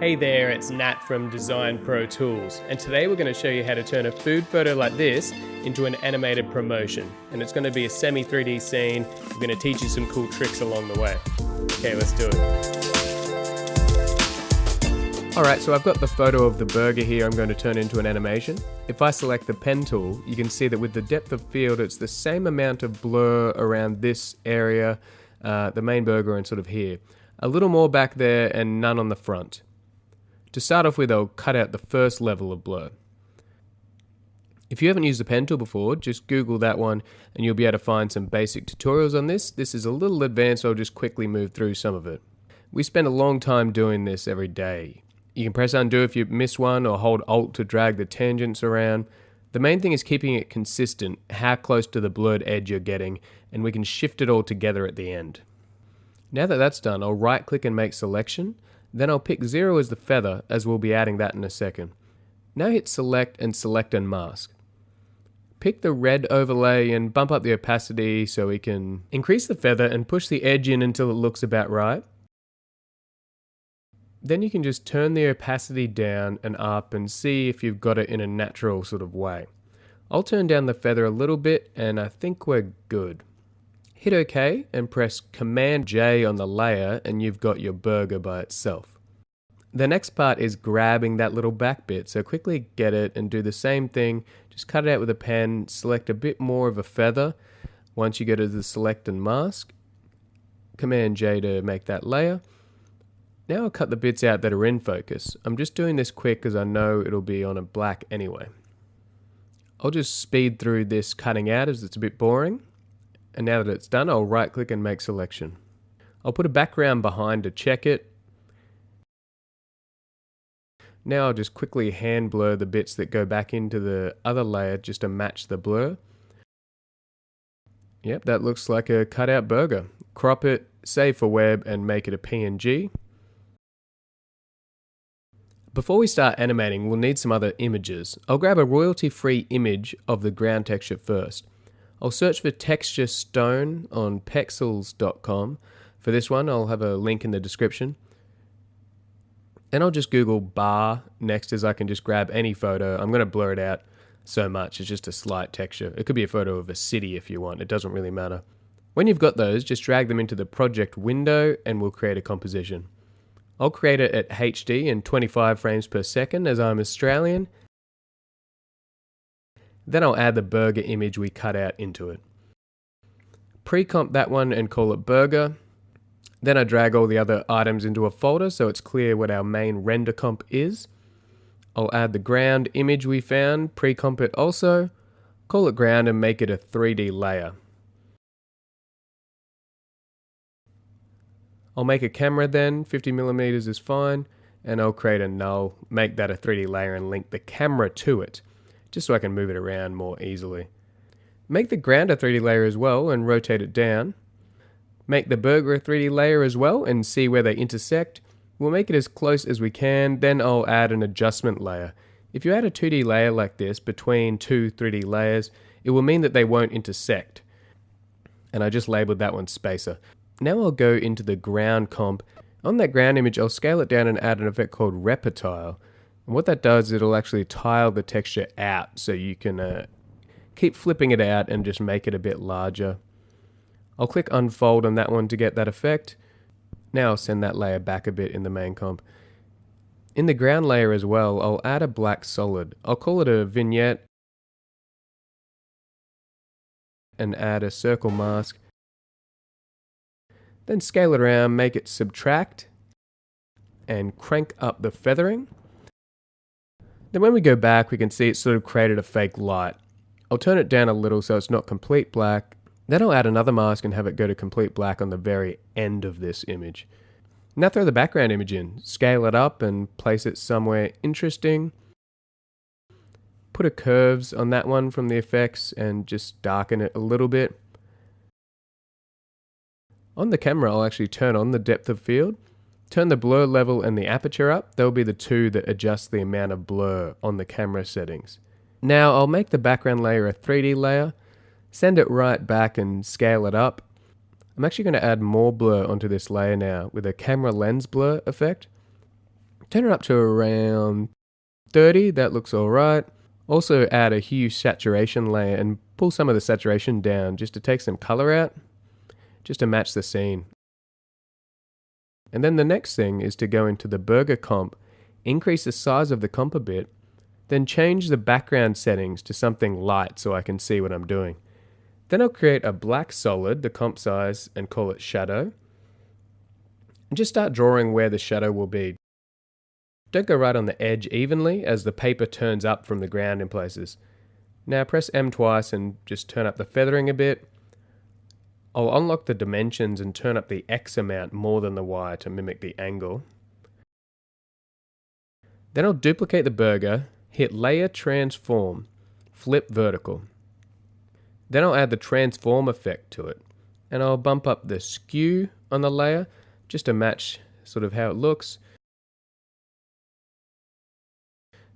Hey there, it's Nat from Design Pro Tools, and today we're going to show you how to turn a food photo like this into an animated promotion. And it's going to be a semi 3D scene. We're going to teach you some cool tricks along the way. Okay, let's do it. Alright, so I've got the photo of the burger here I'm going to turn into an animation. If I select the pen tool, you can see that with the depth of field, it's the same amount of blur around this area, the main burger and sort of here. A little more back there and none on the front. To start off with, I'll cut out the first level of blur. If you haven't used the pen tool before, just Google that one and you'll be able to find some basic tutorials on this. This is a little advanced, so I'll just quickly move through some of it. We spend a long time doing this every day. You can press undo if you miss one or hold Alt to drag the tangents around. The main thing is keeping it consistent, how close to the blurred edge you're getting, and we can shift it all together at the end. Now that that's done, I'll right click and make selection. Then I'll pick 0 as the feather, as we'll be adding that in a second. Now hit select and mask. Pick the red overlay and bump up the opacity so we can increase the feather and push the edge in until it looks about right. Then you can just turn the opacity down and up and see if you've got it in a natural sort of way. I'll turn down the feather a little bit and I think we're good. Hit OK and press Command J on the layer and you've got your burger by itself. The next part is grabbing that little back bit, so quickly get it and do the same thing. Just cut it out with a pen, select a bit more of a feather. Once you go to the select and mask, Command J to make that layer. Now I'll cut the bits out that are in focus. I'm just doing this quick because I know it'll be on a black anyway. I'll just speed through this cutting out as it's a bit boring. And now that it's done, I'll right click and make selection. I'll put a background behind to check it. Now I'll just quickly hand blur the bits that go back into the other layer just to match the blur. Yep, that looks like a cutout burger. Crop it, save for web and make it a PNG. Before we start animating, we'll need some other images. I'll grab a royalty-free image of the ground texture first. I'll search for texture stone on pexels.com. For this one, I'll have a link in the description. And I'll just Google bar next, as I can just grab any photo. I'm going to blur it out so much, it's just a slight texture. It could be a photo of a city if you want, it doesn't really matter. When you've got those, just drag them into the project window and we'll create a composition. I'll create it at HD and 25 frames per second as I'm Australian. Then I'll add the burger image we cut out into it. Pre-comp that one and call it burger. Then I drag all the other items into a folder so it's clear what our main render comp is. I'll add the ground image we found, pre-comp it also, call it ground and make it a 3D layer. I'll make a camera then, 50mm is fine, and I'll create a null, make that a 3D layer and link the camera to it, just so I can move it around more easily. Make the ground a 3D layer as well and rotate it down. Make the burger a 3D layer as well and see where they intersect. We'll make it as close as we can, then I'll add an adjustment layer. If you add a 2D layer like this between two 3D layers, it will mean that they won't intersect. And I just labeled that one spacer. Now I'll go into the ground comp. On that ground image, I'll scale it down and add an effect called Reptile. And what that does is it'll actually tile the texture out so you can keep flipping it out and just make it a bit larger. I'll click unfold on that one to get that effect. Now I'll send that layer back a bit in the main comp. In the ground layer as well, I'll add a black solid. I'll call it a vignette and add a circle mask. Then scale it around, make it subtract and crank up the feathering. Then when we go back, we can see it sort of created a fake light. I'll turn it down a little so it's not complete black. Then I'll add another mask and have it go to complete black on the very end of this image. Now throw the background image in, scale it up and place it somewhere interesting. Put a curves on that one from the effects and just darken it a little bit. On the camera, I'll actually turn on the depth of field. Turn the blur level and the aperture up. They'll be the two that adjust the amount of blur on the camera settings. Now I'll make the background layer a 3D layer, send it right back and scale it up. I'm actually going to add more blur onto this layer now with a camera lens blur effect. Turn it up to around 30, that looks alright. Also add a hue saturation layer and pull some of the saturation down just to take some color out, just to match the scene. And then the next thing is to go into the burger comp, increase the size of the comp a bit, then change the background settings to something light so I can see what I'm doing. Then I'll create a black solid, the comp size, and call it shadow. And just start drawing where the shadow will be. Don't go right on the edge evenly as the paper turns up from the ground in places. Now press M twice and just turn up the feathering a bit. I'll unlock the dimensions and turn up the X amount more than the Y to mimic the angle. Then I'll duplicate the burger, hit Layer Transform, flip vertical. Then I'll add the transform effect to it, and I'll bump up the skew on the layer just to match sort of how it looks.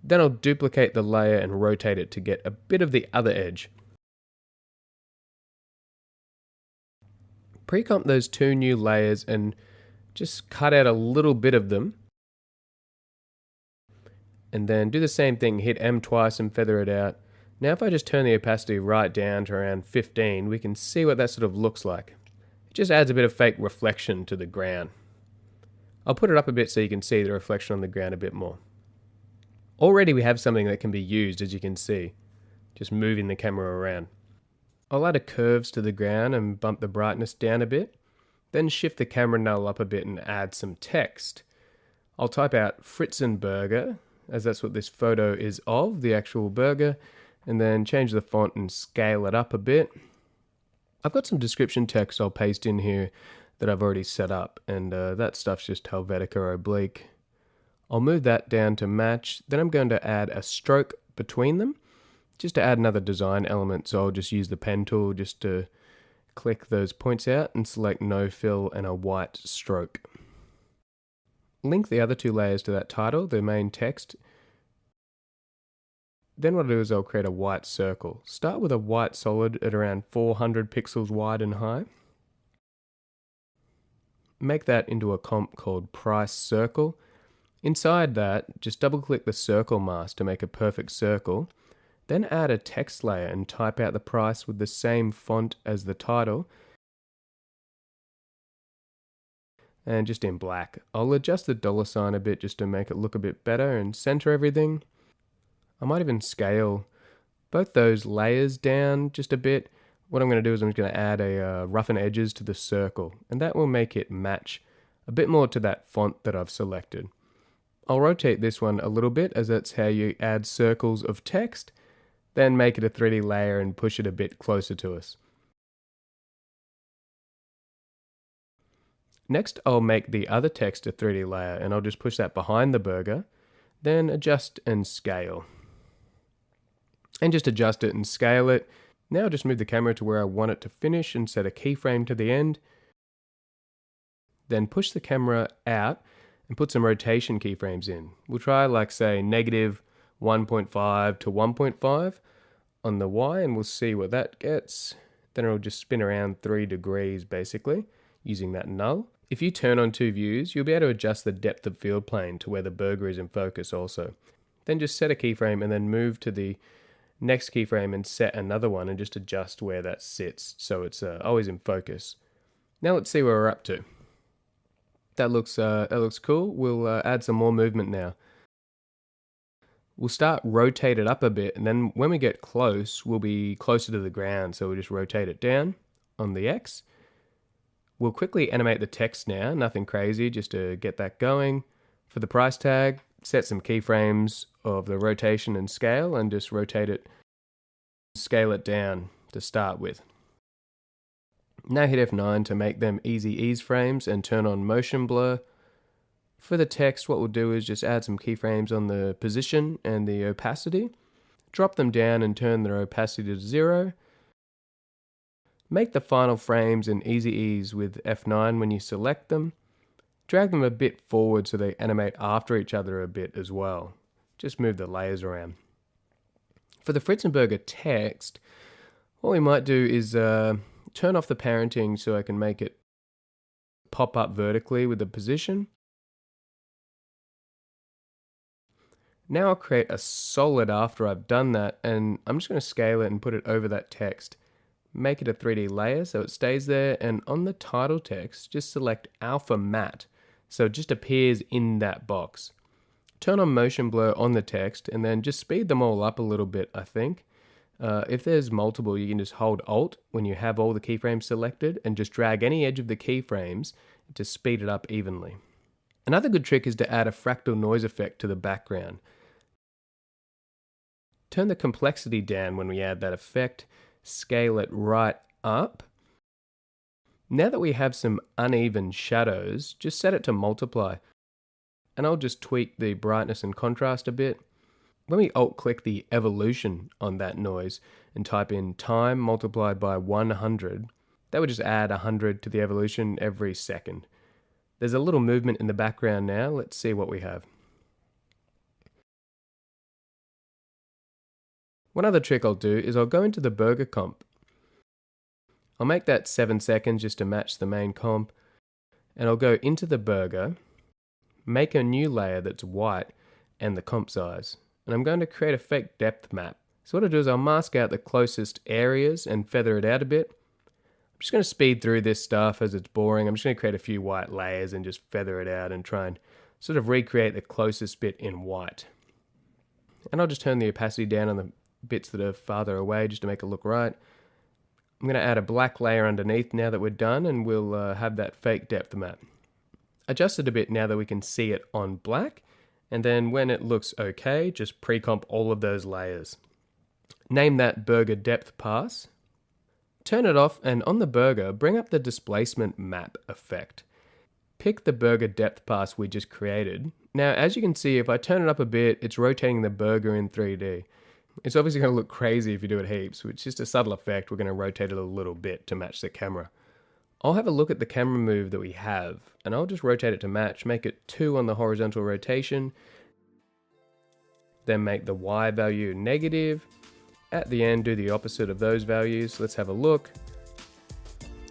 Then I'll duplicate the layer and rotate it to get a bit of the other edge. Pre-comp those two new layers and just cut out a little bit of them. And then do the same thing, hit M twice and feather it out. Now if I just turn the opacity right down to around 15, we can see what that sort of looks like. It just adds a bit of fake reflection to the ground. I'll put it up a bit so you can see the reflection on the ground a bit more. Already we have something that can be used, as you can see, just moving the camera around. I'll add a curves to the ground and bump the brightness down a bit, then shift the camera null up a bit and add some text. I'll type out Fritzenburger, as that's what this photo is of, the actual burger, and then change the font and scale it up a bit. I've got some description text I'll paste in here that I've already set up, and that stuff's just Helvetica oblique. I'll move that down to match, then I'm going to add a stroke between them, just to add another design element, so I'll just use the pen tool just to click those points out and select no fill and a white stroke. Link the other two layers to that title, the main text. Then what I'll do is I'll create a white circle. Start with a white solid at around 400 pixels wide and high. Make that into a comp called Price Circle. Inside that, just double click the circle mask to make a perfect circle. Then add a text layer and type out the price with the same font as the title. And just in black. I'll adjust the dollar sign a bit just to make it look a bit better and center everything. I might even scale both those layers down just a bit. What I'm going to do is I'm just going to add a roughen edges to the circle, and that will make it match a bit more to that font that I've selected. I'll rotate this one a little bit, as that's how you add circles of text, then make it a 3D layer and push it a bit closer to us. Next, I'll make the other text a 3D layer, and I'll just push that behind the burger, then adjust and scale. And just adjust it and scale it. Now just move the camera to where I want it to finish and set a keyframe to the end. Then push the camera out and put some rotation keyframes in. We'll try like say negative 1.5 to 1.5 on the Y, and we'll see what that gets. Then it'll just spin around 3 degrees basically, using that null. If you turn on two views, you'll be able to adjust the depth of field plane to where the burger is in focus also. Then just set a keyframe and then move to the next keyframe and set another one and just adjust where that sits so it's always in focus. Now let's see where we're up to. That looks cool. We'll add some more movement now. We'll start rotate it up a bit, and then when we get close, we'll be closer to the ground, so we'll just rotate it down on the X. We'll quickly animate the text now, nothing crazy, just to get that going. For the price tag, set some keyframes of the rotation and scale, and just rotate it, scale it down to start with. Now hit F9 to make them easy ease frames and turn on motion blur. For the text, what we'll do is just add some keyframes on the position and the opacity. Drop them down and turn their opacity to 0. Make the final frames in easy ease with F9 when you select them. Drag them a bit forward so they animate after each other a bit as well. Just move the layers around. For the Fritzenburger text, what we might do is turn off the parenting so I can make it pop up vertically with the position. Now I'll create a solid after I've done that, and I'm just going to scale it and put it over that text. Make it a 3D layer so it stays there, and on the title text, just select Alpha Matte so it just appears in that box. Turn on motion blur on the text and then just speed them all up a little bit, I think. If there's multiple, you can just hold Alt when you have all the keyframes selected and just drag any edge of the keyframes to speed it up evenly. Another good trick is to add a fractal noise effect to the background. Turn the complexity down when we add that effect, scale it right up. Now that we have some uneven shadows, just set it to multiply. And I'll just tweak the brightness and contrast a bit. When we alt-click the evolution on that noise and type in time multiplied by 100, that would just add 100 to the evolution every second. There's a little movement in the background now. Let's see what we have. One other trick I'll do is I'll go into the burger comp. I'll make that 7 seconds just to match the main comp, and I'll go into the burger, make a new layer that's white and the comp size, and I'm going to create a fake depth map. So what I'll do is I'll mask out the closest areas and feather it out a bit. I'm just going to speed through this stuff as it's boring. I'm just going to create a few white layers and just feather it out and try and sort of recreate the closest bit in white. And I'll just turn the opacity down on the bits that are farther away just to make it look right. I'm going to add a black layer underneath now that we're done, and we'll have that fake depth map. Adjust it a bit now that we can see it on black, and then when it looks okay, just pre-comp all of those layers. Name that burger depth pass. Turn it off, and on the burger, bring up the displacement map effect. Pick the burger depth pass we just created. Now, as you can see, if I turn it up a bit, it's rotating the burger in 3D. It's obviously going to look crazy if you do it heaps, which is just a subtle effect. We're going to rotate it a little bit to match the camera. I'll have a look at the camera move that we have, and I'll just rotate it to match, make it 2 on the horizontal rotation, then make the Y value negative. At the end, do the opposite of those values. Let's have a look.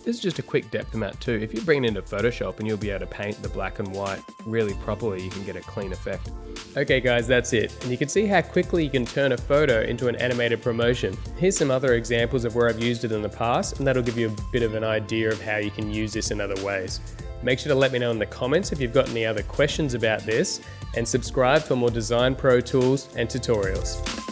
This is just a quick depth map too. If you bring it into Photoshop and you'll be able to paint the black and white really properly, you can get a clean effect. Okay guys, that's it. And you can see how quickly you can turn a photo into an animated promotion. Here's some other examples of where I've used it in the past, and that'll give you a bit of an idea of how you can use this in other ways. Make sure to let me know in the comments if you've got any other questions about this, and subscribe for more Design Pro tools and tutorials.